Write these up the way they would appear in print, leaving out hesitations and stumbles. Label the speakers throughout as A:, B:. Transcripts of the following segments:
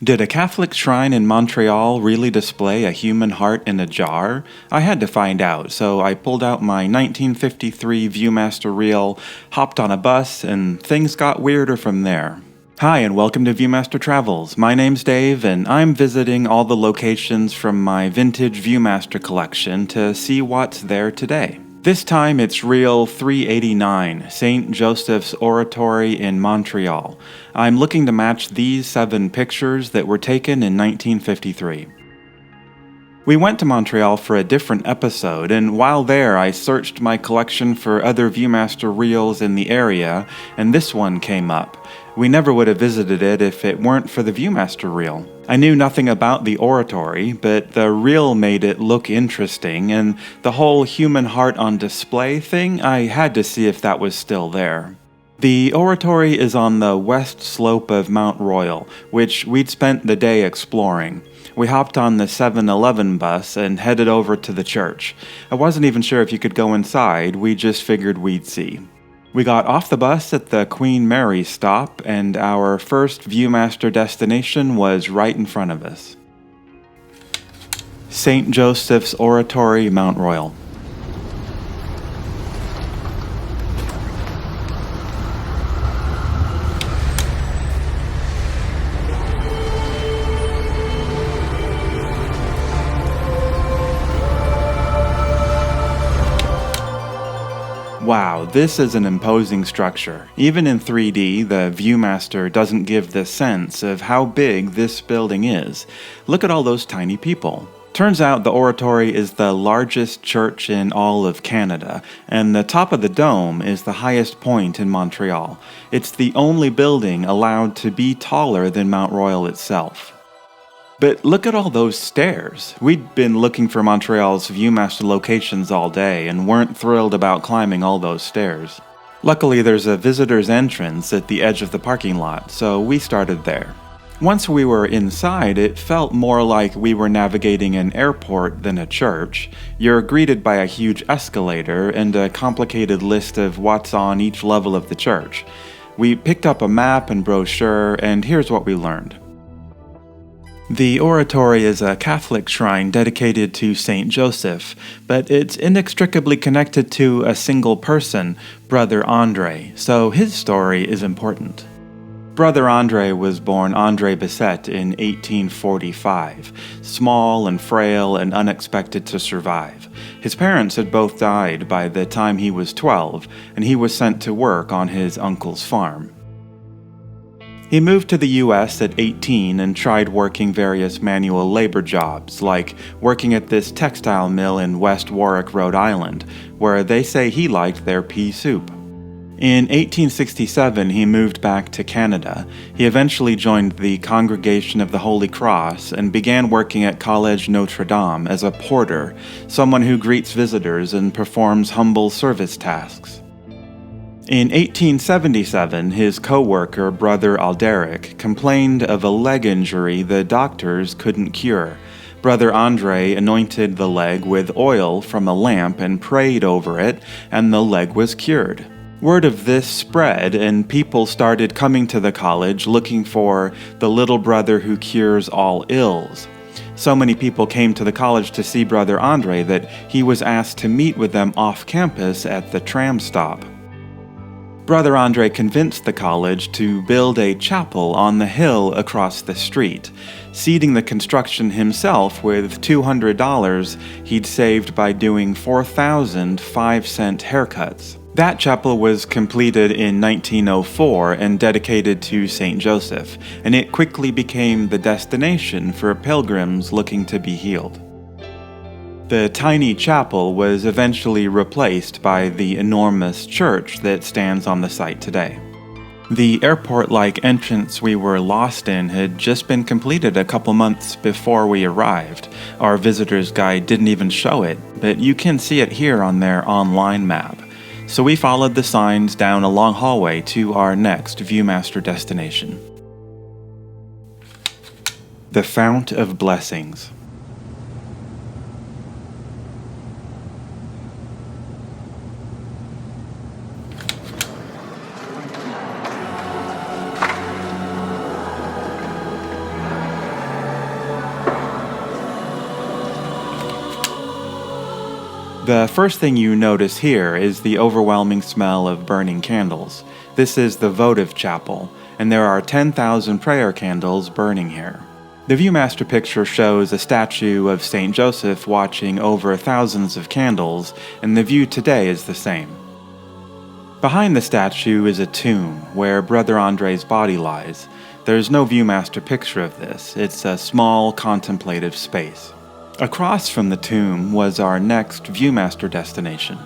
A: Did a Catholic shrine in Montreal really display a human heart in a jar? I had to find out, so I pulled out my 1953 Viewmaster reel, hopped on a bus, and things got weirder from there. Hi, and welcome to Viewmaster Travels. My name's Dave, and I'm visiting all the locations from my vintage Viewmaster collection to see what's there today. This time it's reel 389, Saint Joseph's Oratory in Montreal. I'm looking to match these 7 pictures that were taken in 1953. We went to Montreal for a different episode, and while there I searched my collection for other Viewmaster reels in the area, and this one came up. We never would have visited it if it weren't for the Viewmaster reel. I knew nothing about the Oratory, but the reel made it look interesting, and the whole human heart on display thing, I had to see if that was still there. The Oratory is on the west slope of Mount Royal, which we'd spent the day exploring. We hopped on the 7-Eleven bus and headed over to the church. I wasn't even sure if you could go inside, we just figured we'd see. We got off the bus at the Queen Mary stop, and our first Viewmaster destination was right in front of us. Saint Joseph's Oratory, Mount Royal. Wow, this is an imposing structure. Even in 3D, the Viewmaster doesn't give the sense of how big this building is. Look at all those tiny people. Turns out the Oratory is the largest church in all of Canada, and the top of the dome is the highest point in Montreal. It's the only building allowed to be taller than Mount Royal itself. But look at all those stairs. We'd been looking for Montreal's Viewmaster locations all day and weren't thrilled about climbing all those stairs. Luckily, there's a visitor's entrance at the edge of the parking lot, so we started there. Once we were inside, it felt more like we were navigating an airport than a church. You're greeted by a huge escalator and a complicated list of what's on each level of the church. We picked up a map and brochure, and here's what we learned. The Oratory is a Catholic shrine dedicated to Saint Joseph, but it's inextricably connected to a single person, Brother André, so his story is important. Brother André was born André Bessette in 1845, small and frail and unexpected to survive. His parents had both died by the time he was 12, and he was sent to work on his uncle's farm. He moved to the US at 18 and tried working various manual labor jobs, like working at this textile mill in West Warwick, Rhode Island, where they say he liked their pea soup. In 1867, he moved back to Canada. He eventually joined the Congregation of the Holy Cross and began working at College Notre Dame as a porter, someone who greets visitors and performs humble service tasks. In 1877, his co-worker, Brother André, complained of a leg injury the doctors couldn't cure. Brother André anointed the leg with oil from a lamp and prayed over it, and the leg was cured. Word of this spread, and people started coming to the college looking for the little brother who cures all ills. So many people came to the college to see Brother André that he was asked to meet with them off campus at the tram stop. Brother André convinced the college to build a chapel on the hill across the street, seeding the construction himself with $200 he'd saved by doing 4,000 5-cent haircuts. That chapel was completed in 1904 and dedicated to Saint Joseph, and it quickly became the destination for pilgrims looking to be healed. The tiny chapel was eventually replaced by the enormous church that stands on the site today. The airport-like entrance we were lost in had just been completed a couple months before we arrived. Our visitor's guide didn't even show it, but you can see it here on their online map. So we followed the signs down a long hallway to our next Viewmaster destination. The Fount of Blessings. The first thing you notice here is the overwhelming smell of burning candles. This is the Votive Chapel, and there are 10,000 prayer candles burning here. The Viewmaster picture shows a statue of Saint Joseph watching over thousands of candles, and the view today is the same. Behind the statue is a tomb where Brother André's body lies. There's no Viewmaster picture of this. It's a small, contemplative space. Across from the tomb was our next Viewmaster destination.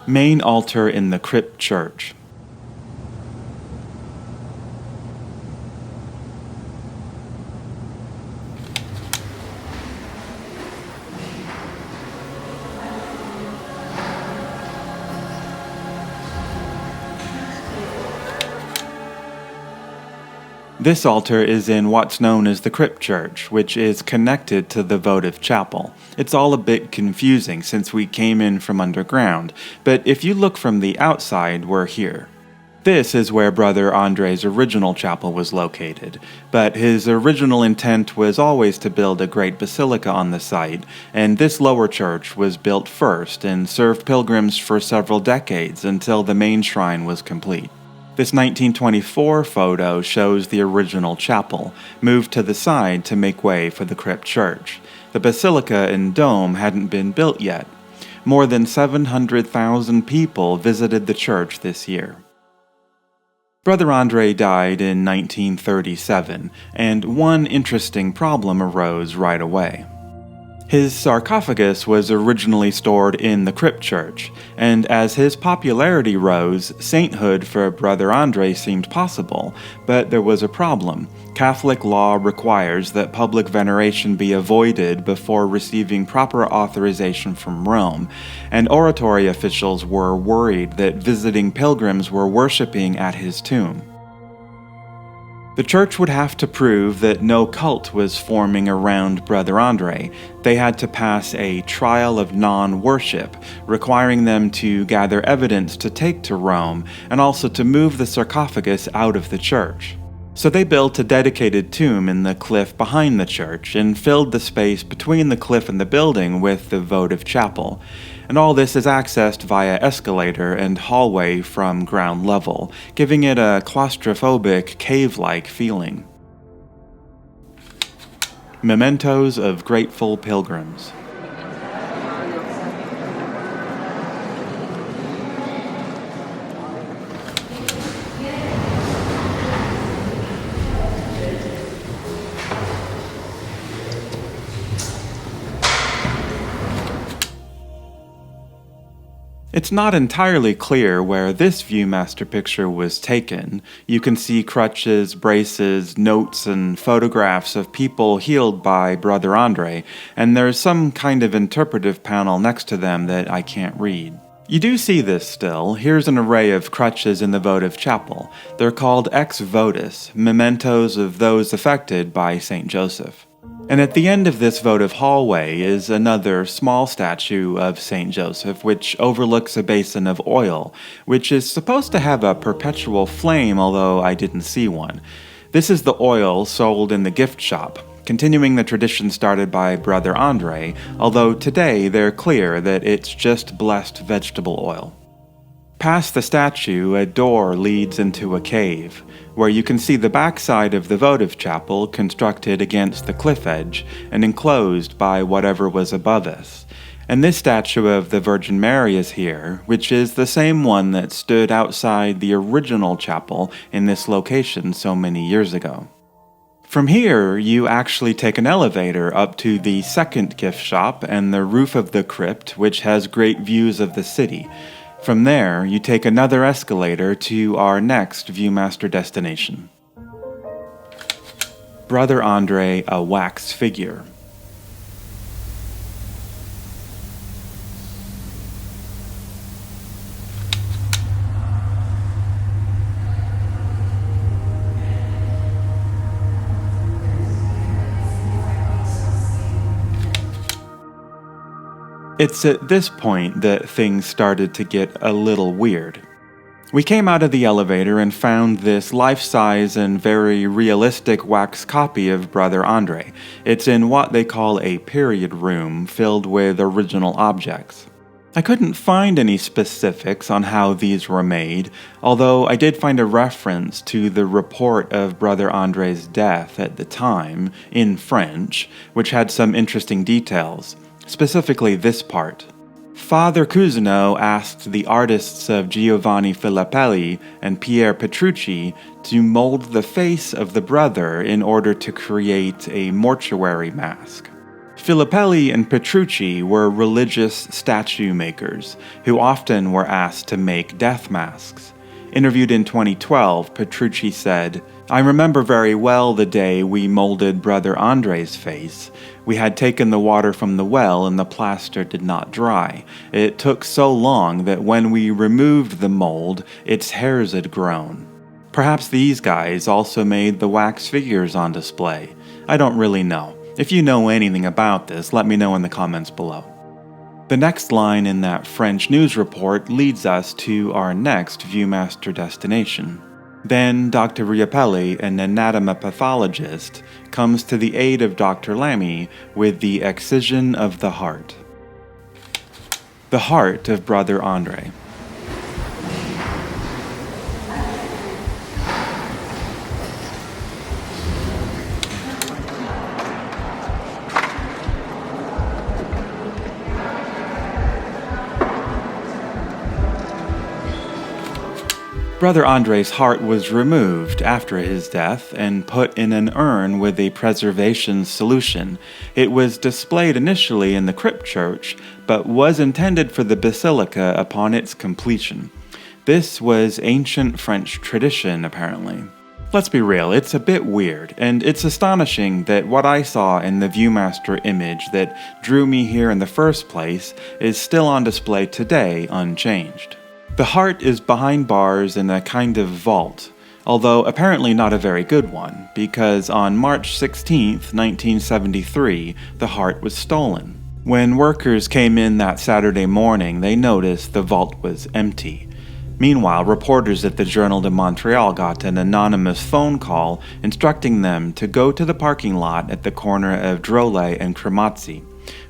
A: Main altar in the Crypt Church. This altar is in what's known as the Crypt Church, which is connected to the Votive Chapel. It's all a bit confusing since we came in from underground, but if you look from the outside, we're here. This is where Brother André's original chapel was located, but his original intent was always to build a great basilica on the site, and this lower church was built first and served pilgrims for several decades until the main shrine was complete. This 1924 photo shows the original chapel, moved to the side to make way for the Crypt Church. The basilica and dome hadn't been built yet. More than 700,000 people visited the church this year. Brother André died in 1937, and one interesting problem arose right away. His sarcophagus was originally stored in the Crypt Church, and as his popularity rose, sainthood for Brother André seemed possible, but there was a problem. Catholic law requires that public veneration be avoided before receiving proper authorization from Rome, and Oratory officials were worried that visiting pilgrims were worshiping at his tomb. The church would have to prove that no cult was forming around Brother André. They had to pass a trial of non-worship, requiring them to gather evidence to take to Rome, and also to move the sarcophagus out of the church. So they built a dedicated tomb in the cliff behind the church, and filled the space between the cliff and the building with the Votive Chapel. And all this is accessed via escalator and hallway from ground level, giving it a claustrophobic, cave-like feeling. Mementos of Grateful Pilgrims. It's not entirely clear where this Viewmaster picture was taken. You can see crutches, braces, notes, and photographs of people healed by Brother André, and there's some kind of interpretive panel next to them that I can't read. You do see this still. Here's an array of crutches in the Votive Chapel. They're called ex votis, mementos of those affected by Saint Joseph. And at the end of this votive hallway is another small statue of Saint Joseph, which overlooks a basin of oil, which is supposed to have a perpetual flame, although I didn't see one. This is the oil sold in the gift shop, continuing the tradition started by Brother André, although today they're clear that it's just blessed vegetable oil. Past the statue, a door leads into a cave, where you can see the backside of the Votive Chapel constructed against the cliff edge and enclosed by whatever was above us. And this statue of the Virgin Mary is here, which is the same one that stood outside the original chapel in this location so many years ago. From here, you actually take an elevator up to the second gift shop and the roof of the crypt, which has great views of the city. From there, you take another escalator to our next Viewmaster destination. Brother André, a wax figure. It's at this point that things started to get a little weird. We came out of the elevator and found this life-size and very realistic wax copy of Brother André. It's in what they call a period room, filled with original objects. I couldn't find any specifics on how these were made, although I did find a reference to the report of Brother André's death at the time, in French, which had some interesting details, specifically this part. Father Cousineau asked the artists of Giovanni Filippelli and Pier Petrucci to mold the face of the brother in order to create a mortuary mask. Filippelli and Petrucci were religious statue makers who often were asked to make death masks. Interviewed in 2012, Petrucci said, "I remember very well the day we molded Brother André's face. We had taken the water from the well and the plaster did not dry. It took so long that when we removed the mold, its hairs had grown." Perhaps these guys also made the wax figures on display. I don't really know. If you know anything about this, let me know in the comments below. The next line in that French news report leads us to our next Viewmaster destination. Then Dr. Riapelli, an anatomopathologist, comes to the aid of Dr. Lamy with the excision of the heart. The heart of Brother André. Brother André's heart was removed after his death and put in an urn with a preservation solution. It was displayed initially in the Crypt Church, but was intended for the Basilica upon its completion. This was ancient French tradition, apparently. Let's be real, it's a bit weird, and it's astonishing that what I saw in the Viewmaster image that drew me here in the first place is still on display today unchanged. The heart is behind bars in a kind of vault, although apparently not a very good one, because on March 16, 1973, the heart was stolen. When workers came in that Saturday morning, they noticed the vault was empty. Meanwhile, reporters at the Journal de Montreal got an anonymous phone call instructing them to go to the parking lot at the corner of Drolet and Crematzi,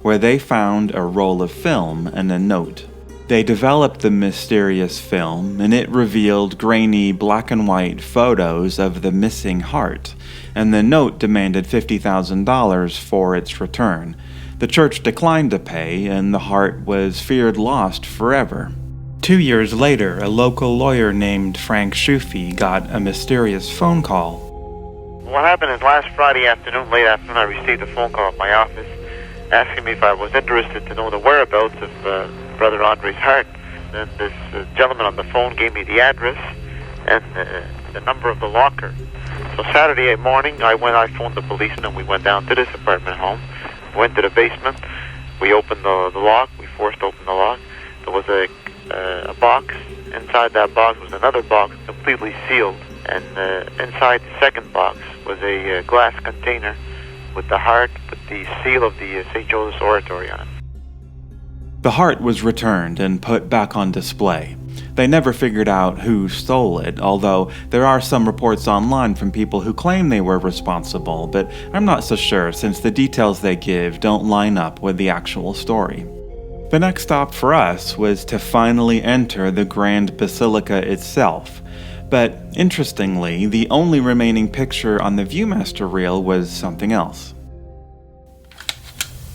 A: where they found a roll of film and a note. They developed the mysterious film, and it revealed grainy black and white photos of the missing heart, and the note demanded $50,000 for its return. The church declined to pay, and the heart was feared lost forever. 2 years later, a local lawyer named Frank Schuffy got a mysterious phone call.
B: What happened is last Friday afternoon, late afternoon, I received a phone call at my office asking me if I was interested to know the whereabouts of Brother André's heart. And this gentleman on the phone gave me the address and the number of the locker. So Saturday morning, I phoned the policeman and we went down to this apartment home, went to the basement, we opened the lock, we forced open the lock. There was a box. Inside that box was another box completely sealed, and inside the second box was a glass container with the heart with the seal of the St. Joseph's Oratory on it.
A: The heart was returned and put back on display. They never figured out who stole it, although there are some reports online from people who claim they were responsible, but I'm not so sure since the details they give don't line up with the actual story. The next stop for us was to finally enter the Grand Basilica itself, but interestingly, the only remaining picture on the Viewmaster reel was something else.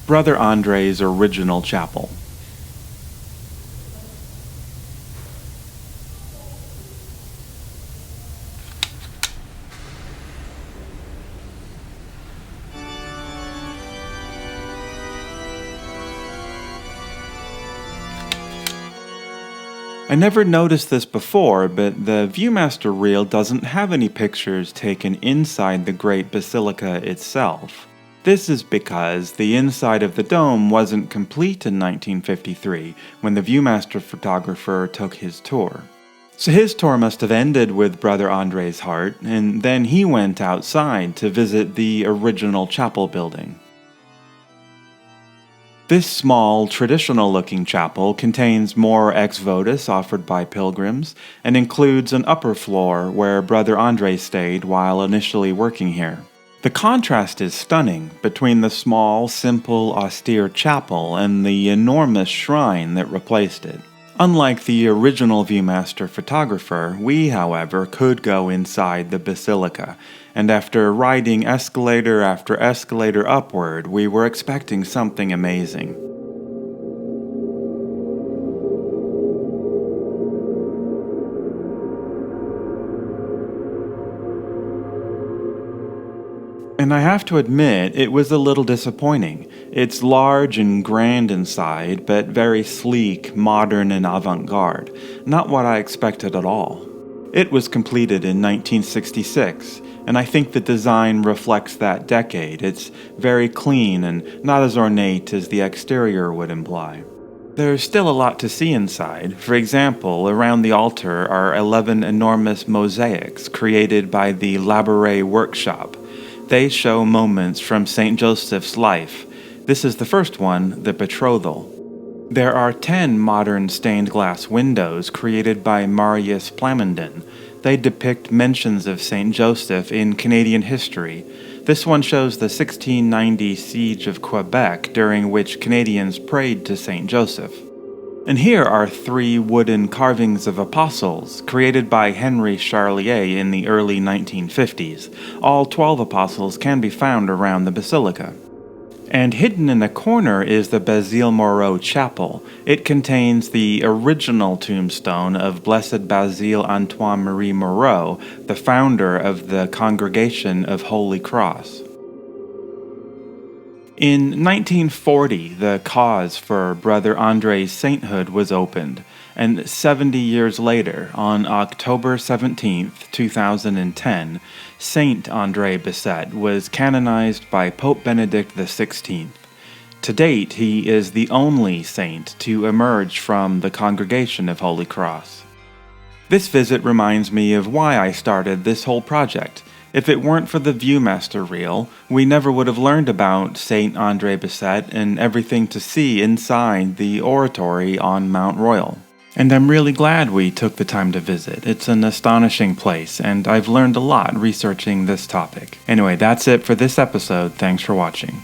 A: Brother André's original chapel. I never noticed this before, but the Viewmaster reel doesn't have any pictures taken inside the Great Basilica itself. This is because the inside of the dome wasn't complete in 1953 when the Viewmaster photographer took his tour. So his tour must have ended with Brother André's heart, and then he went outside to visit the original chapel building. This small, traditional-looking chapel contains more ex votis offered by pilgrims and includes an upper floor where Brother André stayed while initially working here. The contrast is stunning between the small, simple, austere chapel and the enormous shrine that replaced it. Unlike the original Viewmaster photographer, we, however, could go inside the Basilica, and after riding escalator after escalator upward, we were expecting something amazing. And I have to admit, it was a little disappointing. It's large and grand inside, but very sleek, modern, and avant-garde. Not what I expected at all. It was completed in 1966, and I think the design reflects that decade. It's very clean and not as ornate as the exterior would imply. There's still a lot to see inside. For example, around the altar are 11 enormous mosaics created by the Labouré workshop. They show moments from St. Joseph's life. This is the first one, the betrothal. There are 10 modern stained glass windows created by Marius Plamondon. They depict mentions of St. Joseph in Canadian history. This one shows the 1690 siege of Quebec, during which Canadians prayed to St. Joseph. And here are 3 wooden carvings of apostles, created by Henry Charlier in the early 1950s. All 12 apostles can be found around the Basilica. And hidden in a corner is the Votive Chapel. It contains the original tombstone of Blessed Basile Antoine Marie Moreau, the founder of the Congregation of Holy Cross. In 1940, the cause for Brother André's sainthood was opened, and 70 years later, on October 17, 2010, Saint André Bessette was canonized by Pope Benedict XVI. To date, he is the only saint to emerge from the Congregation of Holy Cross. This visit reminds me of why I started this whole project. If it weren't for the Viewmaster reel, we never would have learned about Saint André Bessette and everything to see inside the Oratory on Mount Royal. And I'm really glad we took the time to visit. It's an astonishing place, and I've learned a lot researching this topic. Anyway, that's it for this episode. Thanks for watching.